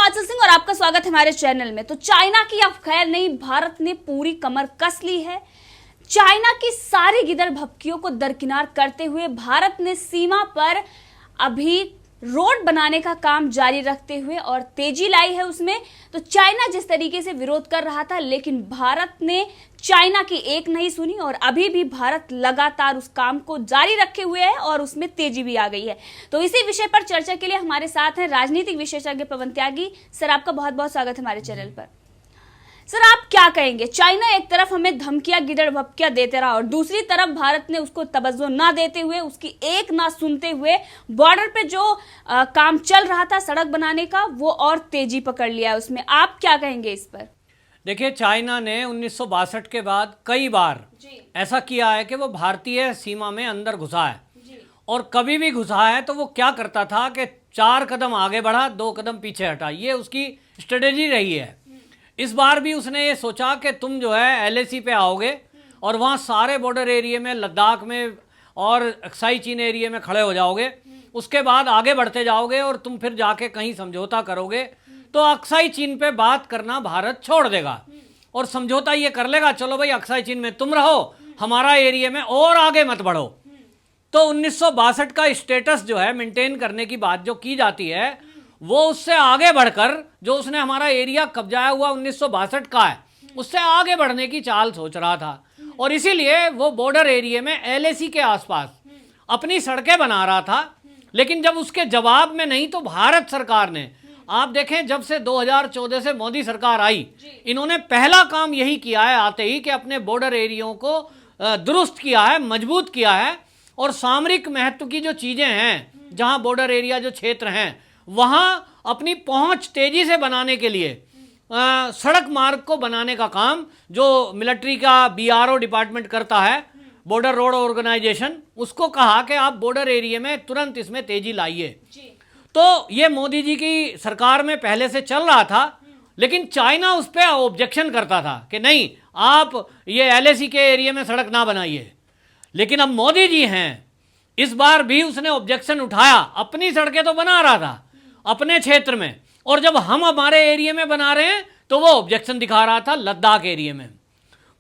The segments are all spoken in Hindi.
आंचल सिंह और आपका स्वागत है हमारे चैनल में। तो चाइना की अब खैर नहीं, भारत ने पूरी कमर कस ली है। चाइना की सारी गिदड़ भभकियों को दरकिनार करते हुए भारत ने सीमा पर अभी रोड बनाने का काम जारी रखते हुए और तेजी लाई है उसमें। तो चाइना जिस तरीके से विरोध कर रहा था, लेकिन भारत ने चाइना की एक नहीं सुनी और अभी भी भारत लगातार उस काम को जारी रखे हुए है और उसमें तेजी भी आ गई है। तो इसी विषय पर चर्चा के लिए हमारे साथ हैं राजनीतिक विशेषज्ञ पवन त्यागी। सर, आपका बहुत बहुत स्वागत है हमारे चैनल पर। सर, आप क्या कहेंगे? चाइना एक तरफ हमें धमकियां गिदड़ भभकियां देते रहा और दूसरी तरफ भारत ने उसको तवज्जो ना देते हुए, उसकी एक ना सुनते हुए बॉर्डर पे जो काम चल रहा था सड़क बनाने का, वो और तेजी पकड़ लिया उसमें। आप क्या कहेंगे इस पर? देखिए, चाइना ने 1962 के बाद कई बार ऐसा किया है कि वो भारतीय सीमा में अंदर घुसा है और कभी भी घुसा है तो वो क्या करता था कि 4 कदम आगे बढ़ा, 2 कदम पीछे हटा। ये उसकी स्ट्रेटेजी रही है। इस बार भी उसने ये सोचा कि तुम जो है LAC पे आओगे और वहाँ सारे बॉर्डर एरिया में, लद्दाख में और अक्साई चीन एरिया में खड़े हो जाओगे। उसके बाद आगे बढ़ते जाओगे और तुम फिर जाके कहीं समझौता करोगे तो अक्साई चीन पे बात करना भारत छोड़ देगा और समझौता ये कर लेगा, चलो भाई अक्साई चीन में तुम रहो, हमारा एरिया में और आगे मत बढ़ो। तो 1962 का स्टेटस जो है मेंटेन करने की बात जो की जाती है, वो उससे आगे बढ़कर जो उसने हमारा एरिया कब्जाया हुआ 1962 का है, उससे आगे बढ़ने की चाल सोच रहा था और इसीलिए वो बॉर्डर एरिया में LAC के आसपास अपनी सड़कें बना रहा था। लेकिन जब उसके जवाब में नहीं तो भारत सरकार ने, आप देखें जब से 2014 से मोदी सरकार आई, इन्होंने पहला काम यही किया है आते ही कि अपने बॉर्डर एरियो को दुरुस्त किया है, मजबूत किया है और सामरिक महत्व की जो चीज़ें हैं, जहां बॉर्डर एरिया जो क्षेत्र हैं, वहां अपनी पहुंच तेजी से बनाने के लिए सड़क मार्ग को बनाने का काम जो मिलिट्री का BRO डिपार्टमेंट करता है, बॉर्डर रोड ऑर्गेनाइजेशन, उसको कहा कि आप बॉर्डर एरिया में तुरंत इसमें तेजी लाइए। तो ये मोदी जी की सरकार में पहले से चल रहा था, लेकिन चाइना उस पर ऑब्जेक्शन करता था कि नहीं, आप ये LAC के एरिया में सड़क ना बनाइए। लेकिन अब मोदी जी हैं, इस बार भी उसने ऑब्जेक्शन उठाया। अपनी सड़कें तो बना रहा था अपने क्षेत्र में, और जब हम हमारे एरिया में बना रहे हैं तो वो ऑब्जेक्शन दिखा रहा था लद्दाख एरिया में।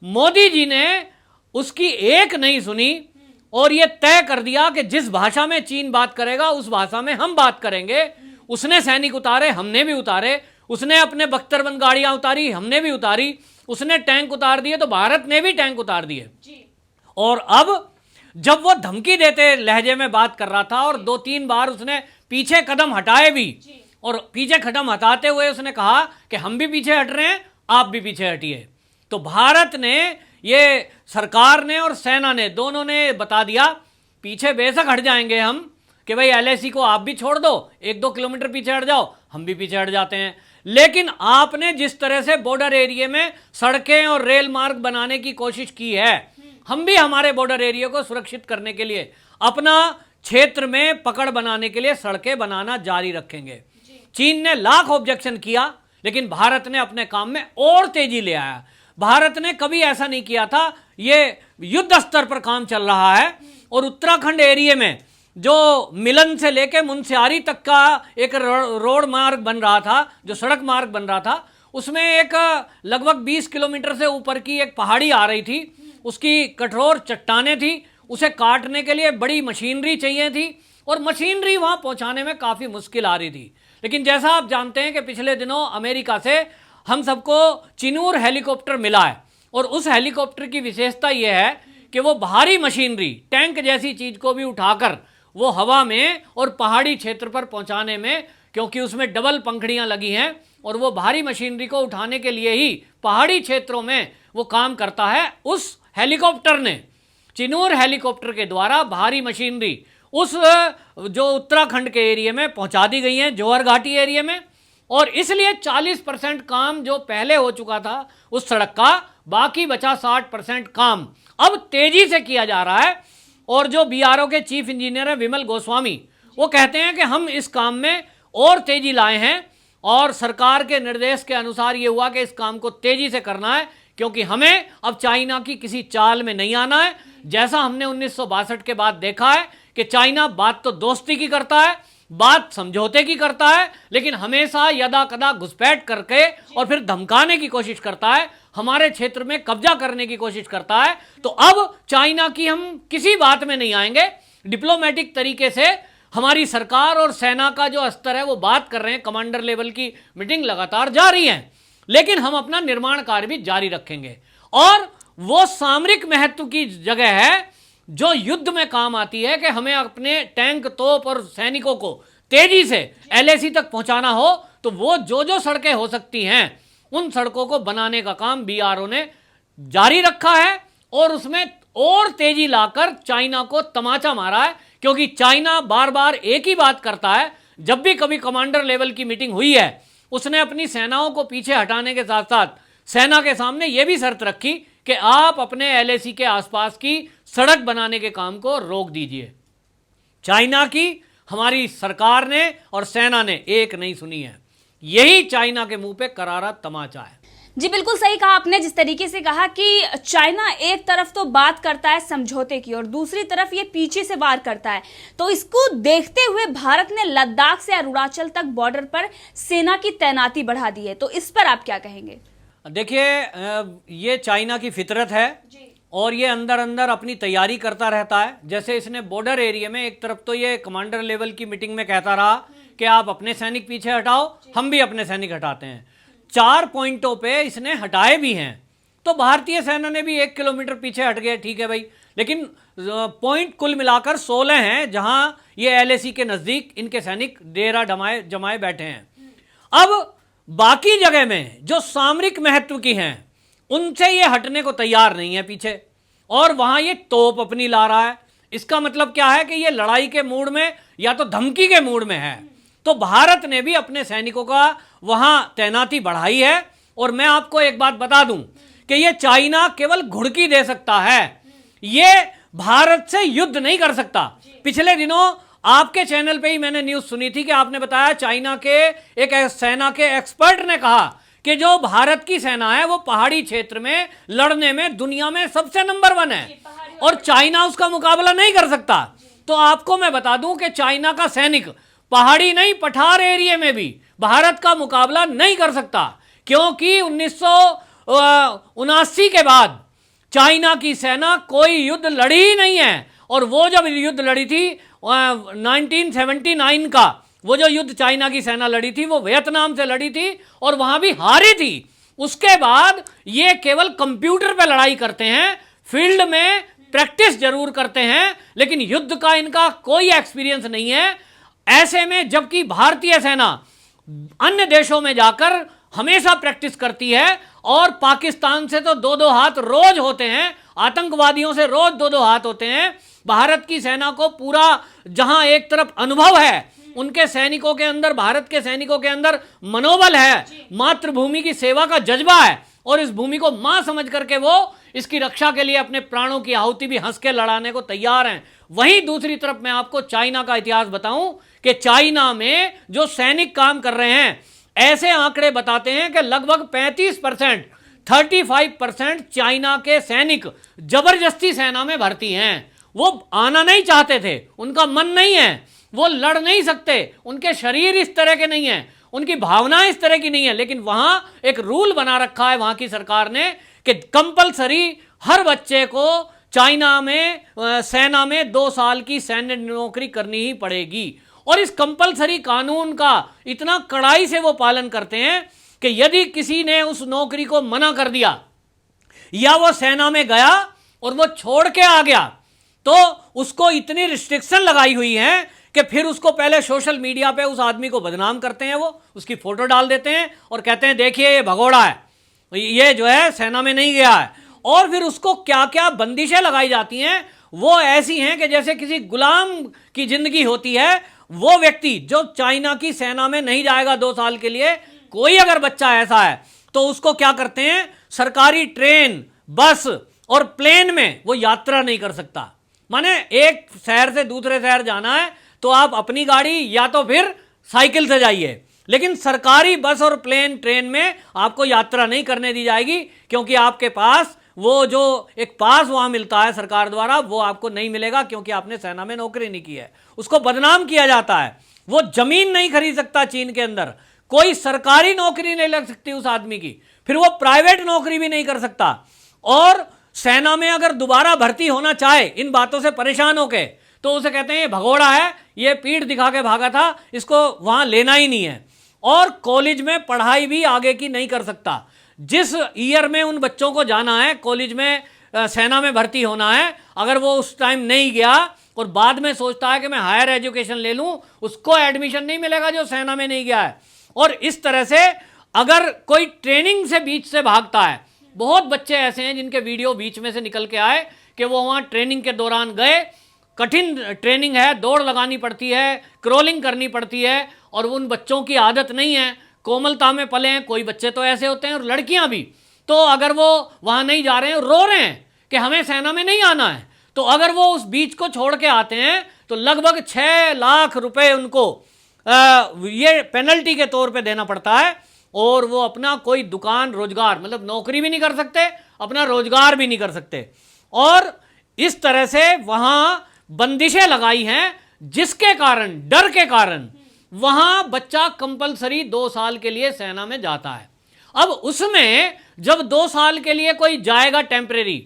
मोदी जी ने उसकी एक नहीं सुनी और ये तय कर दिया कि जिस भाषा में चीन बात करेगा उस भाषा में हम बात करेंगे। उसने सैनिक उतारे, हमने भी उतारे। उसने अपने बख्तरबंद गाड़ियां उतारी, हमने भी उतारी। उसने टैंक उतार दिए तो भारत ने भी टैंक उतार दिए। और अब जब वो धमकी देते लहजे में बात कर रहा था और 2-3 बार उसने पीछे कदम हटाए भी, और पीछे कदम हटाते हुए उसने कहा कि हम भी पीछे हट रहे हैं, आप भी पीछे हटिए। तो भारत ने, ये सरकार ने और सेना ने, दोनों ने बता दिया पीछे बेशक हट जाएंगे हम, कि भाई LAC को आप भी छोड़ दो, 1-2 किलोमीटर पीछे हट जाओ, हम भी पीछे हट जाते हैं। लेकिन आपने जिस तरह से बॉर्डर एरिया में सड़कें और रेल मार्ग बनाने की कोशिश की है, हम भी हमारे बॉर्डर एरिया को सुरक्षित करने के लिए, अपना क्षेत्र में पकड़ बनाने के लिए सड़कें बनाना जारी रखेंगे। चीन ने लाख ऑब्जेक्शन किया, लेकिन भारत ने अपने काम में और तेजी ले आया। भारत ने कभी ऐसा नहीं किया था। ये युद्ध स्तर पर काम चल रहा है और उत्तराखंड एरिया में जो मिलन से लेके मुनस्यारी तक का एक रोड मार्ग बन रहा था, जो सड़क मार्ग बन रहा था, उसमें एक लगभग 20 किलोमीटर से ऊपर की एक पहाड़ी आ रही थी। उसकी कठोर चट्टानें थी, उसे काटने के लिए बड़ी मशीनरी चाहिए थी और मशीनरी वहां पहुंचाने में काफ़ी मुश्किल आ रही थी। लेकिन जैसा आप जानते हैं कि पिछले दिनों अमेरिका से हम सबको चिनूर हेलीकॉप्टर मिला है और उस हेलीकॉप्टर की विशेषता यह है कि वो भारी मशीनरी, टैंक जैसी चीज़ को भी उठाकर वो हवा में और पहाड़ी क्षेत्र पर पहुंचाने में, क्योंकि उसमें डबल पंखड़ियां लगी हैं और वो भारी मशीनरी को उठाने के लिए ही पहाड़ी क्षेत्रों में वो काम करता है। उस हेलीकॉप्टर ने, चिनूर हेलीकॉप्टर के द्वारा भारी मशीनरी उस जो उत्तराखंड के एरिया में पहुंचा दी गई है, जौहर घाटी एरिया में। और इसलिए 40% काम जो पहले हो चुका था उस सड़क का, बाकी बचा 60% काम अब तेजी से किया जा रहा है। और जो BRO के चीफ इंजीनियर है विमल गोस्वामी, वो कहते हैं कि हम इस काम में और तेजी लाए हैं और सरकार के निर्देश के अनुसार ये हुआ कि इस काम को तेजी से करना है, क्योंकि हमें अब चाइना की किसी चाल में नहीं आना है। जैसा हमने 1962 के बाद देखा है कि चाइना बात तो दोस्ती की करता है, बात समझौते की करता है, लेकिन हमेशा यदा कदा घुसपैठ करके और फिर धमकाने की कोशिश करता है, हमारे क्षेत्र में कब्जा करने की कोशिश करता है। तो अब चाइना की हम किसी बात में नहीं आएंगे। डिप्लोमेटिक तरीके से हमारी सरकार और सेना का जो स्तर है वो बात कर रहे हैं, कमांडर लेवल की मीटिंग लगातार जारी है, लेकिन हम अपना निर्माण कार्य भी जारी रखेंगे। और वो सामरिक महत्व की जगह है जो युद्ध में काम आती है कि हमें अपने टैंक, तोप और सैनिकों को तेजी से एलएसी तक पहुंचाना हो, तो वो जो सड़कें हो सकती हैं उन सड़कों को बनाने का काम बीआरओ ने जारी रखा है और उसमें और तेजी लाकर चाइना को तमाचा मारा है। क्योंकि चाइना बार बार एक ही बात करता है, जब भी कभी कमांडर लेवल की मीटिंग हुई है उसने अपनी सेनाओं को पीछे हटाने के साथ साथ सेना के सामने यह भी शर्त रखी कि आप अपने एलएसी के आसपास की सड़क बनाने के काम को रोक दीजिए। चाइना की हमारी सरकार ने और सेना ने एक नहीं सुनी है। यही चाइना के मुंह पे करारा तमाचा है। जी बिल्कुल सही कहा आपने, जिस तरीके से कहा कि चाइना एक तरफ तो बात करता है समझौते की और दूसरी तरफ ये पीछे से वार करता है। तो इसको देखते हुए भारत ने लद्दाख से अरुणाचल तक बॉर्डर पर सेना की तैनाती बढ़ा दी है। तो इस पर आप क्या कहेंगे? देखिए, ये चाइना की फितरत है और ये अंदर अंदर अपनी तैयारी करता रहता है। जैसे इसने बॉर्डर एरिया में एक तरफ तो ये कमांडर लेवल की मीटिंग में कहता रहा कि आप अपने सैनिक पीछे हटाओ, हम भी अपने सैनिक हटाते हैं। 4 पॉइंटों पे इसने हटाए भी हैं। तो भारतीय सेना ने भी 1 किलोमीटर पीछे हट गए, ठीक है भाई, लेकिन पॉइंट कुल मिलाकर 16 हैं जहां ये एलएसी के नजदीक इनके सैनिक डेरा जमाए बैठे हैं। अब बाकी जगह में जो सामरिक महत्व की हैं उनसे ये हटने को तैयार नहीं है पीछे, और वहां ये तोप अपनी ला रहा है। इसका मतलब क्या है कि ये लड़ाई के मूड में या तो धमकी के मूड में है। तो भारत ने भी अपने सैनिकों का वहां तैनाती बढ़ाई है। और मैं आपको एक बात बता दूं कि ये चाइना केवल घुड़की दे सकता है, ये भारत से युद्ध नहीं कर सकता। पिछले दिनों आपके चैनल पे ही मैंने न्यूज सुनी थी कि आपने बताया चाइना के एक सेना के एक्सपर्ट ने कहा कि जो भारत की सेना है वो पहाड़ी क्षेत्र में लड़ने में दुनिया में सबसे नंबर 1 है और चाइना उसका मुकाबला नहीं कर सकता। तो आपको मैं बता दूं कि चाइना का सैनिक पहाड़ी नहीं, पठार एरिया में भी भारत का मुकाबला नहीं कर सकता, क्योंकि 1979 के बाद चाइना की सेना कोई युद्ध लड़ी ही नहीं है। और वो जब युद्ध लड़ी थी 1979 का वो जो युद्ध चाइना की सेना लड़ी थी वो वियतनाम से लड़ी थी और वहां भी हारी थी। उसके बाद ये केवल कंप्यूटर पे लड़ाई करते हैं, फील्ड में प्रैक्टिस जरूर करते हैं, लेकिन युद्ध का इनका कोई एक्सपीरियंस नहीं है। ऐसे में जबकि भारतीय सेना अन्य देशों में जाकर हमेशा प्रैक्टिस करती है और पाकिस्तान से तो 2-2 हाथ रोज होते हैं, आतंकवादियों से रोज 2-2 हाथ होते हैं। भारत की सेना को पूरा जहां एक तरफ अनुभव है, उनके सैनिकों के अंदर, भारत के सैनिकों के अंदर मनोबल है, मातृभूमि की सेवा का जज्बा है और इस भूमि को मां समझ करके वो इसकी रक्षा के लिए अपने प्राणों की आहुति भी हंस के लड़ाने को तैयार हैं। वहीं दूसरी तरफ मैं आपको चाइना का इतिहास बताऊं कि चाइना में जो सैनिक काम कर रहे हैं, ऐसे आंकड़े बताते हैं कि लगभग 35%, 35% चाइना के सैनिक जबरदस्ती सेना में भर्ती हैं। वो आना नहीं चाहते थे, उनका मन नहीं है, वो लड़ नहीं सकते, उनके शरीर इस तरह के नहीं है, उनकी भावनाएं इस तरह की नहीं है, लेकिन वहां एक रूल बना रखा है वहां की सरकार ने कि कंपलसरी हर बच्चे को चाइना में सेना में 2 साल की सैन्य नौकरी करनी ही पड़ेगी। और इस कंपलसरी कानून का इतना कड़ाई से वो पालन करते हैं कि यदि किसी ने उस नौकरी को मना कर दिया या वो सेना में गया और वो छोड़ के आ गया, तो उसको इतनी रिस्ट्रिक्शन लगाई हुई है कि फिर उसको पहले सोशल मीडिया पे उस आदमी को बदनाम करते हैं, वो उसकी फोटो डाल देते हैं और कहते हैं देखिए ये भगोड़ा है, ये जो है सेना में नहीं गया है। और फिर उसको क्या क्या बंदिशें लगाई जाती हैं, वो ऐसी हैं कि जैसे किसी गुलाम की जिंदगी होती है। वो व्यक्ति जो चाइना की सेना में नहीं जाएगा 2 साल के लिए, कोई अगर बच्चा ऐसा है तो उसको क्या करते हैं, सरकारी ट्रेन, बस और प्लेन में वो यात्रा नहीं कर सकता। माने एक शहर से दूसरे शहर जाना है तो आप अपनी गाड़ी या तो फिर साइकिल से जाइए, लेकिन सरकारी बस और प्लेन ट्रेन में आपको यात्रा नहीं करने दी जाएगी, क्योंकि आपके पास वो जो एक पास वहां मिलता है सरकार द्वारा वो आपको नहीं मिलेगा, क्योंकि आपने सेना में नौकरी नहीं की है। उसको बदनाम किया जाता है। वो जमीन नहीं खरीद सकता चीन के अंदर, कोई सरकारी नौकरी नहीं लग सकती उस आदमी की, फिर वो प्राइवेट नौकरी भी नहीं कर सकता। और सेना में अगर दोबारा भर्ती होना चाहे इन बातों से परेशान होके, तो उसे कहते हैं ये भगोड़ा है, ये पीठ दिखा के भागा था, इसको वहां लेना ही नहीं है। और कॉलेज में पढ़ाई भी आगे की नहीं कर सकता। जिस ईयर में उन बच्चों को जाना है कॉलेज में, सेना में भर्ती होना है, अगर वो उस टाइम नहीं गया और बाद में सोचता है कि मैं हायर एजुकेशन ले लूं, उसको एडमिशन नहीं मिलेगा जो सेना में नहीं गया है। और इस तरह से अगर कोई ट्रेनिंग से बीच से भागता है, बहुत बच्चे ऐसे हैं जिनके वीडियो बीच में से निकल के आए कि वो वहां ट्रेनिंग के दौरान गए, कठिन ट्रेनिंग है, दौड़ लगानी पड़ती है, क्रॉलिंग करनी पड़ती है, और उन बच्चों की आदत नहीं है, कोमलता में पले हैं। कोई बच्चे तो ऐसे होते हैं और लड़कियां भी, तो अगर वो वहां नहीं जा रहे हैं, रो रहे हैं कि हमें सेना में नहीं आना है, तो अगर वो उस बीच को छोड़ के आते हैं तो लगभग 6 लाख रुपए उनको ये पेनल्टी के तौर पे देना पड़ता है। और वो अपना कोई दुकान रोजगार, मतलब नौकरी भी नहीं कर सकते, अपना रोजगार भी नहीं कर सकते। और इस तरह से वहां बंदिशें लगाई हैं, जिसके कारण, डर के कारण वहां बच्चा कंपलसरी 2 साल के लिए सेना में जाता है। अब उसमें जब 2 साल के लिए कोई जाएगा टेम्परेरी,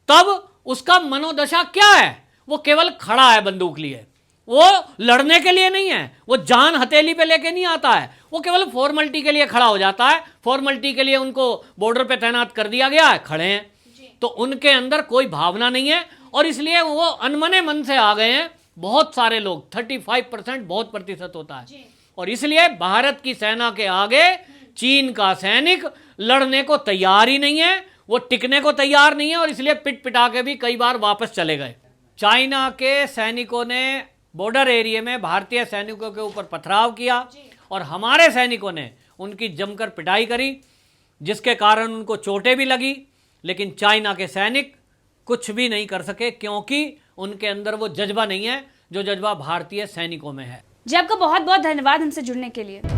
तब उसका मनोदशा क्या है? वो केवल खड़ा है बंदूक लिए, वो लड़ने के लिए नहीं है, वो जान हथेली पे लेके नहीं आता है, वो केवल फॉर्मेलिटी के लिए खड़ा हो जाता है। फॉर्मेलिटी के लिए उनको बॉर्डर पे तैनात कर दिया गया है, खड़े हैं, तो उनके अंदर कोई भावना नहीं है, और इसलिए वो अनमने मन से आ गए हैं। बहुत सारे लोग, 35% बहुत प्रतिशत होता है। और इसलिए भारत की सेना के आगे चीन का सैनिक लड़ने को तैयार ही नहीं है, वो टिकने को तैयार नहीं है, और इसलिए पिट पिटा के भी कई बार वापस चले गए। चाइना के सैनिकों ने बॉर्डर एरिया में भारतीय सैनिकों के ऊपर पथराव किया, और हमारे सैनिकों ने उनकी जमकर पिटाई करी, जिसके कारण उनको चोटें भी लगी। लेकिन चाइना के सैनिक कुछ भी नहीं कर सके, क्योंकि उनके अंदर वो जज्बा नहीं है जो जज्बा भारतीय सैनिकों में है। जी, आपका बहुत बहुत धन्यवाद हमसे जुड़ने के लिए।